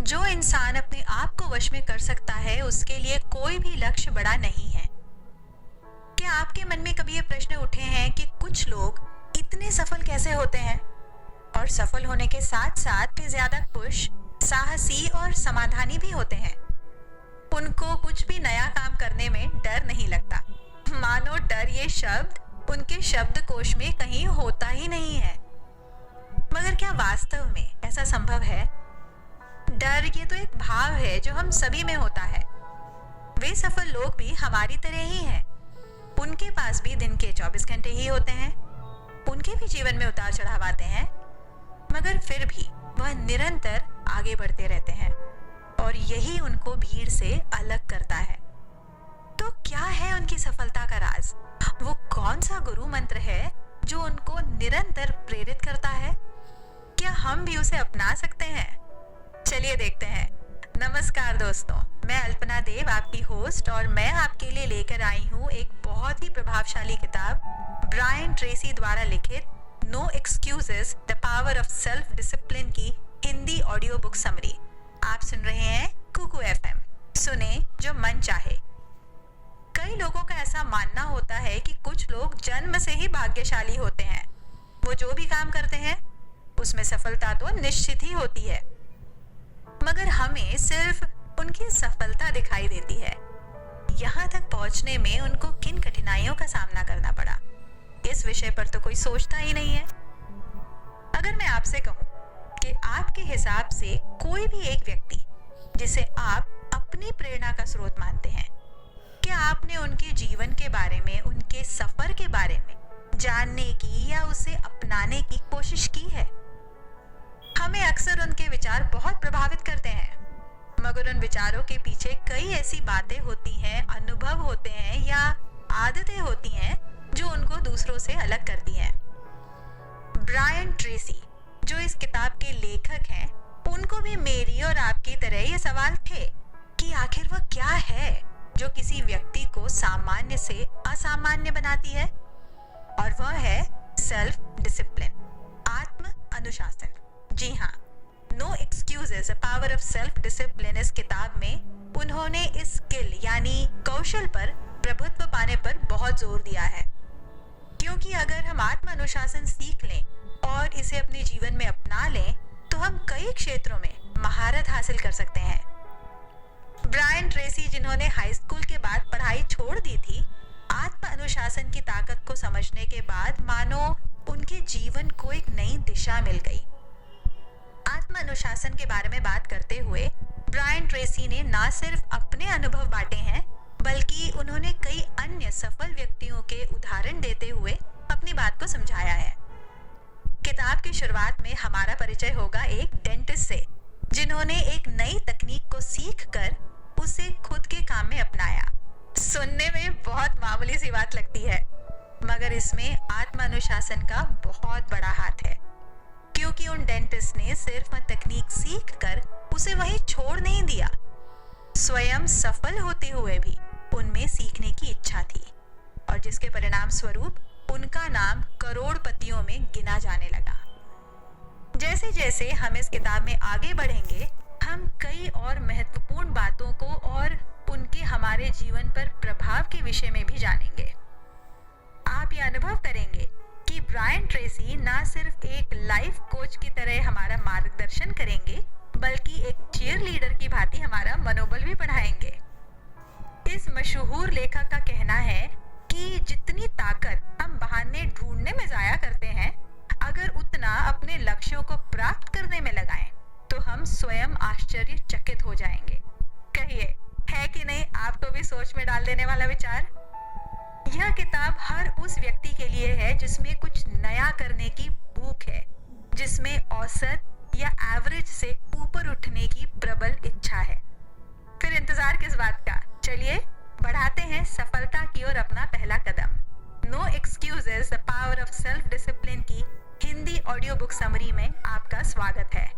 जो इंसान अपने आप को वश में कर सकता है उसके लिए कोई भी लक्ष्य बड़ा नहीं है। क्या आपके मन में कभी ये प्रश्न उठे हैं कि कुछ लोग इतने सफल कैसे होते हैं और सफल होने के साथ साथ भी ज्यादा खुश, साहसी और समाधानी भी होते हैं। उनको कुछ भी नया काम करने में डर नहीं लगता, मानो डर ये शब्द उनके शब्दकोश में कहीं होता ही नहीं है। मगर क्या वास्तव में ऐसा संभव है? डर ये तो एक भाव है जो हम सभी में होता है। वे सफल लोग भी हमारी तरह ही हैं। उनके पास भी दिन के 24 घंटे ही होते हैं। उनके भी जीवन में उतार चढ़ाव आते हैं, मगर फिर भी वह निरंतर आगे बढ़ते रहते हैं और यही उनको भीड़ से अलग करता है। तो क्या है उनकी सफलता का राज? वो कौन सा गुरु मंत्र है जो उनको निरंतर प्रेरित करता है? क्या हम भी उसे अपना सकते हैं? चलिए देखते हैं। नमस्कार दोस्तों, मैं अल्पना देव आपकी होस्ट और मैं आपके लिए लेकर आई हूँ एक बहुत ही प्रभावशाली किताब ब्रायन ट्रेसी द्वारा लिखित no excuses the power of self discipline की हिंदी ऑडियो बुक समरी। आप सुन रहे हैं कुकू एफएम, सुने जो मन चाहे। कई लोगों का ऐसा मानना होता है कि कुछ लोग जन्म से ही भाग्यशाली होते हैं। वो जो भी काम करते हैं उसमें सफलता तो निश्चित ही होती है, मगर हमें सिर्फ उनकी सफलता दिखाई देती है। यहाँ तक पहुँचने में उनको किन कठिनाइयों का सामना करना पड़ा, इस विषय पर तो कोई सोचता ही नहीं है। अगर मैं आपसे कहूँ कि आपके हिसाब से कोई भी एक व्यक्ति जिसे आप अपनी प्रेरणा का स्रोत मानते हैं, क्या आपने उनके जीवन के बारे में, उनके सफर के बारे में जानने की या उसे अपनाने की कोशिश की है? हमें अक्सर उनके विचार बहुत प्रभावित करते हैं, मगर उन विचारों के पीछे कई ऐसी बातें होती हैं, अनुभव होते हैं या आदतें होती हैं जो उनको दूसरों से अलग करती हैं। ब्रायन ट्रेसी, जो इस किताब के लेखक हैं, उनको भी मेरी और आपकी तरह ये सवाल थे कि आखिर वह क्या है जो किसी व्यक्ति को सामान्य से असामान्य बनाती है, और वह है सेल्फ डिसिप्लिन, आत्म अनुशासन। जी हाँ, no excuses the power of self discipline इस किताब में उन्होंने इस स्किल यानी कौशल पर प्रभुत्व पाने पर बहुत जोर दिया है, क्योंकि अगर हम आत्म अनुशासन सीख लें और इसे अपने जीवन में अपना लें तो हम कई क्षेत्रों में महारत हासिल कर सकते हैं। ब्रायन ट्रेसी, जिन्होंने हाई स्कूल के बाद पढ़ाई छोड़ दी थी, आत्म अनुशासन की ताकत को समझने के बाद मानो उनके जीवन को एक नई दिशा मिल गई। आत्म अनुशासन के बारे में बात करते हुए ब्रायन ट्रेसी ने न सिर्फ अपने अनुभव बांटे हैं, बल्कि उन्होंने कई अन्य सफल व्यक्तियों के उदाहरण देते हुए अपनी बात को समझाया है। किताब की शुरुआत में हमारा परिचय होगा एक डेंटिस्ट से, जिन्होंने एक नई तकनीक को सीखकर उसे खुद के काम में अपनाया। सुनने में बहुत मामूली सी बात लगती है, मगर इसमें आत्म अनुशासन का बहुत बड़ा हाथ है, क्योंकि उन डेंटिस्ट ने सिर्फ तकनीक सीखकर उसे वहीं छोड़ नहीं दिया। स्वयं सफल होते हुए भी उनमें सीखने की इच्छा थी, और जिसके परिणाम स्वरूप उनका नाम करोड़पतियों में गिना जाने लगा। जैसे जैसे हम इस किताब में आगे बढ़ेंगे, हम कई और महत्वपूर्ण बातों को और उनके हमारे जीवन पर प्रभाव के विषय में भी जानेंगे। आप ये अनुभव करेंगे कि ब्रायन ट्रेसी ना सिर्फ एक लाइफ कोच की तरह हमारा मार्गदर्शन करेंगे, बल्कि एक चीयर लीडर की भांति हमारा मनोबल भी बढ़ाएंगे। इस मशहूर लेखक का कहना है कि जितनी ताकत हम बहाने ढूंढने में जाया करते हैं, अगर उतना अपने लक्ष्यों को प्राप्त करने में लगाएं, तो हम स्वयं आश्चर्यचकित हो जाएंगे। कहिए, है कि नहीं आपको भी सोच में डाल देने वाला विचार? यह किताब हर उस व्यक्ति के लिए है जिसमें कुछ नया करने की भूख है, जिसमें औसत या एवरेज से ऊपर उठने की प्रबल इच्छा है। फिर इंतजार किस बात का? चलिए बढ़ाते हैं सफलता की ओर अपना पहला कदम। No excuses the power of self discipline की हिंदी ऑडियो बुक समरी में आपका स्वागत है।